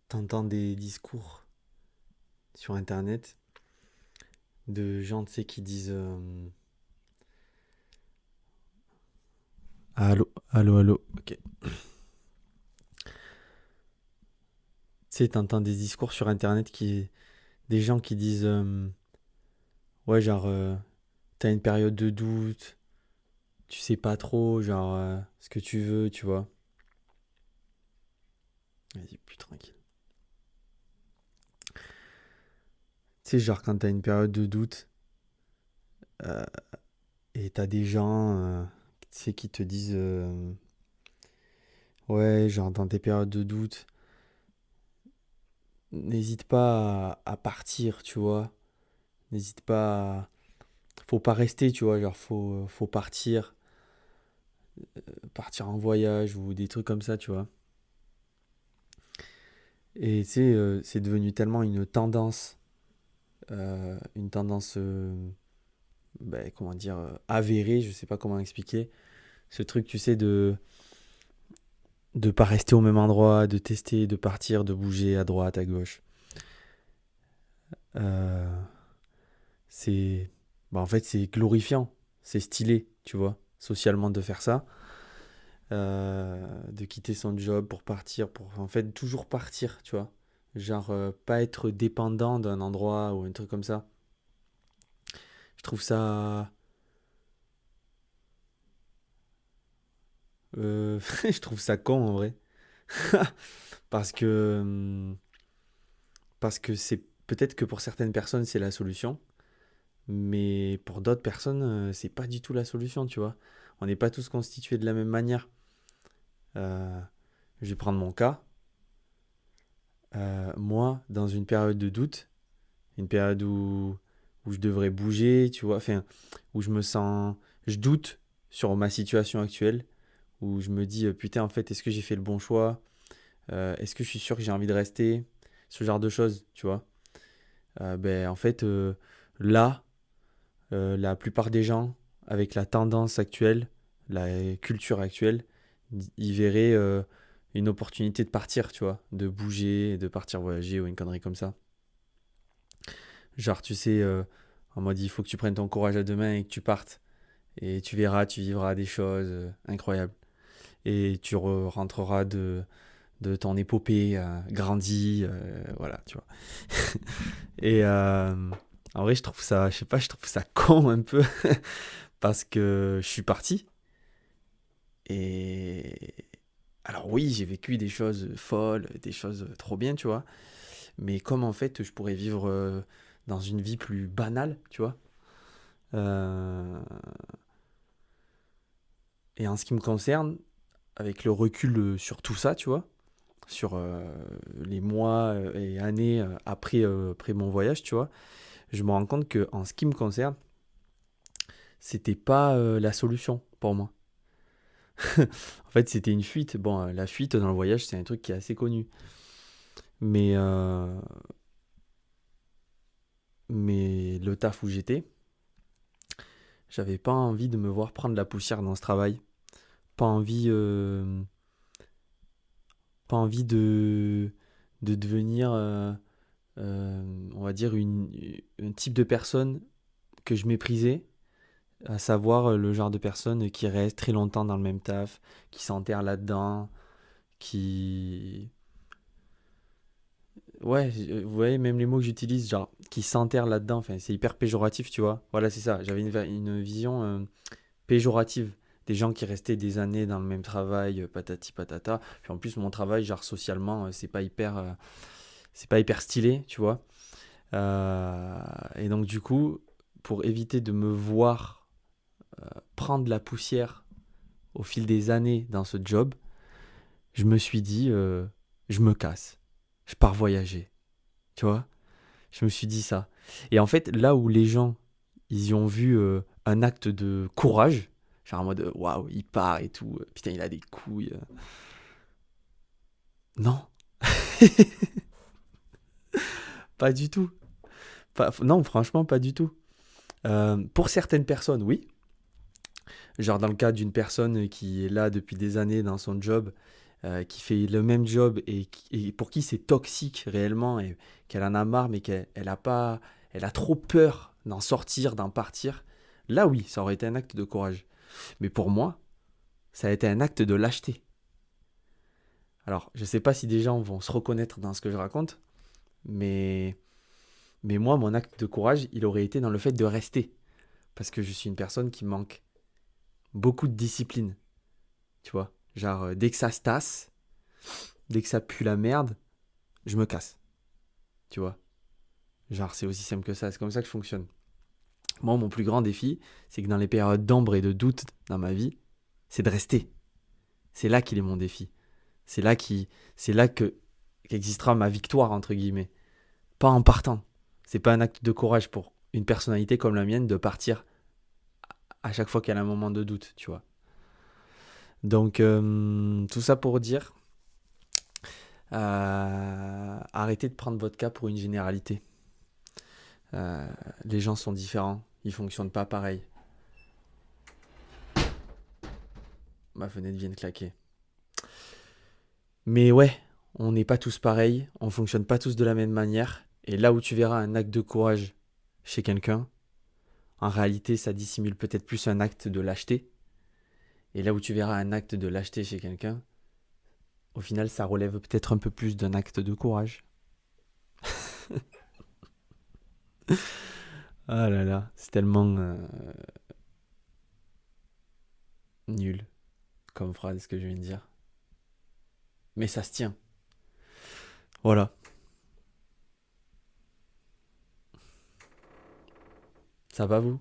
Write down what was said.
t'entends des discours sur Internet de gens, tu sais, qui disent allô, allô, allô. Ok. Tu sais, t'entends des discours sur Internet des gens qui disent ouais, genre, t'as une période de doute, tu sais pas trop, genre, ce que tu veux, tu vois. Vas-y, plus tranquille. Tu sais, genre, quand t'as une période de doute euh, et t'as des gens, tu sais, qui te disent ouais, genre, dans tes périodes de doute, n'hésite pas à partir, tu vois. N'hésite pas à... Faut pas rester, tu vois, genre faut partir, partir en voyage ou des trucs comme ça, tu vois. Et tu sais, c'est devenu tellement une tendance, ben, comment dire, avérée, je sais pas comment expliquer. Ce truc, tu sais, de pas rester au même endroit, de tester, de partir, de bouger à droite, à gauche. Euh, c'est, en fait, c'est glorifiant, c'est stylé, tu vois, socialement de faire ça. De quitter son job pour partir, pour en fait toujours partir, tu vois. Genre pas être dépendant d'un endroit ou un truc comme ça. Je trouve ça, je trouve ça con en vrai, parce que c'est peut-être que pour certaines personnes c'est la solution, mais pour d'autres personnes c'est pas du tout la solution, tu vois. On n'est pas tous constitués de la même manière. Euh, je vais prendre mon cas. Moi, dans une période de doute, une période où je devrais bouger, tu vois, enfin, où je doute sur ma situation actuelle, où je me dis, putain, en fait, est-ce que j'ai fait le bon choix? Est-ce que je suis sûr que j'ai envie de rester? Ce genre de choses, tu vois. Ben, en fait, là, la plupart des gens, avec la tendance actuelle, la culture actuelle, ils verraient une opportunité de partir, tu vois, de bouger, de partir voyager ou une connerie comme ça. Genre, tu sais, en mode il faut que tu prennes ton courage à deux mains et que tu partes. Et tu verras, tu vivras des choses incroyables. Et tu rentreras de ton épopée grandi, voilà, tu vois. Et en vrai, je trouve ça, je sais pas, je trouve ça con un peu parce que je suis parti. Et alors oui, j'ai vécu des choses folles, des choses trop bien, tu vois. Mais comme en fait, je pourrais vivre dans une vie plus banale, tu vois. Euh, Et en ce qui me concerne, avec le recul sur tout ça, tu vois, sur les mois et années après mon voyage, tu vois, je me rends compte que en ce qui me concerne, c'était pas la solution pour moi. En fait, c'était une fuite. Bon, la fuite dans le voyage, c'est un truc qui est assez connu. Mais, le taf où j'étais, j'avais pas envie de me voir prendre la poussière dans ce travail. Pas envie, pas envie de devenir on va dire, un type de personne que je méprisais, à savoir le genre de personne qui reste très longtemps dans le même taf, qui s'enterre là-dedans, qui... Ouais, vous voyez, même les mots que j'utilise, genre, qui s'enterre là-dedans, enfin, c'est hyper péjoratif, tu vois. Voilà, c'est ça, j'avais une vision péjorative des gens qui restaient des années dans le même travail, patati patata. Puis en plus, mon travail, genre, socialement, c'est pas hyper stylé, tu vois. Et donc, du coup, pour éviter de me voir prendre la poussière au fil des années dans ce job, je me suis dit, je me casse, je pars voyager, tu vois. Je me suis dit ça. Et en fait, là où les gens, ils y ont vu un acte de courage, genre en mode, waouh, il part et tout, putain, il a des couilles. Non, pas du tout. Non, franchement, pas du tout. Pour certaines personnes, oui. Genre dans le cas d'une personne qui est là depuis des années dans son job, qui fait le même job et pour qui c'est toxique réellement et qu'elle en a marre, mais elle a trop peur d'en sortir, d'en partir, là oui, ça aurait été un acte de courage. Mais pour moi, ça a été un acte de lâcheté. Alors, je ne sais pas si des gens vont se reconnaître dans ce que je raconte, mais, mais moi, mon acte de courage, il aurait été dans le fait de rester. Parce que je suis une personne qui manque beaucoup de discipline, tu vois. Genre, dès que ça se tasse, dès que ça pue la merde, je me casse, tu vois. Genre, c'est aussi simple que ça, c'est comme ça que je fonctionne. Moi, mon plus grand défi, c'est que dans les périodes d'ombre et de doute dans ma vie, c'est de rester. C'est là qu'il est mon défi. C'est là, c'est là qu'existera ma victoire, entre guillemets. Pas en partant. C'est pas un acte de courage pour une personnalité comme la mienne de partir à chaque fois qu'elle a un moment de doute, tu vois. Donc, tout ça pour dire, arrêtez de prendre votre cas pour une généralité. Les gens sont différents, ils fonctionnent pas pareil. Ma fenêtre vient de claquer. Mais ouais, on n'est pas tous pareils, on fonctionne pas tous de la même manière. Et là où tu verras un acte de courage chez quelqu'un, en réalité, ça dissimule peut-être plus un acte de lâcheté. Et là où tu verras un acte de lâcheté chez quelqu'un, au final, ça relève peut-être un peu plus d'un acte de courage. Ah là là, c'est tellement nul comme phrase ce que je viens de dire. Mais ça se tient. Voilà. Ça va vous?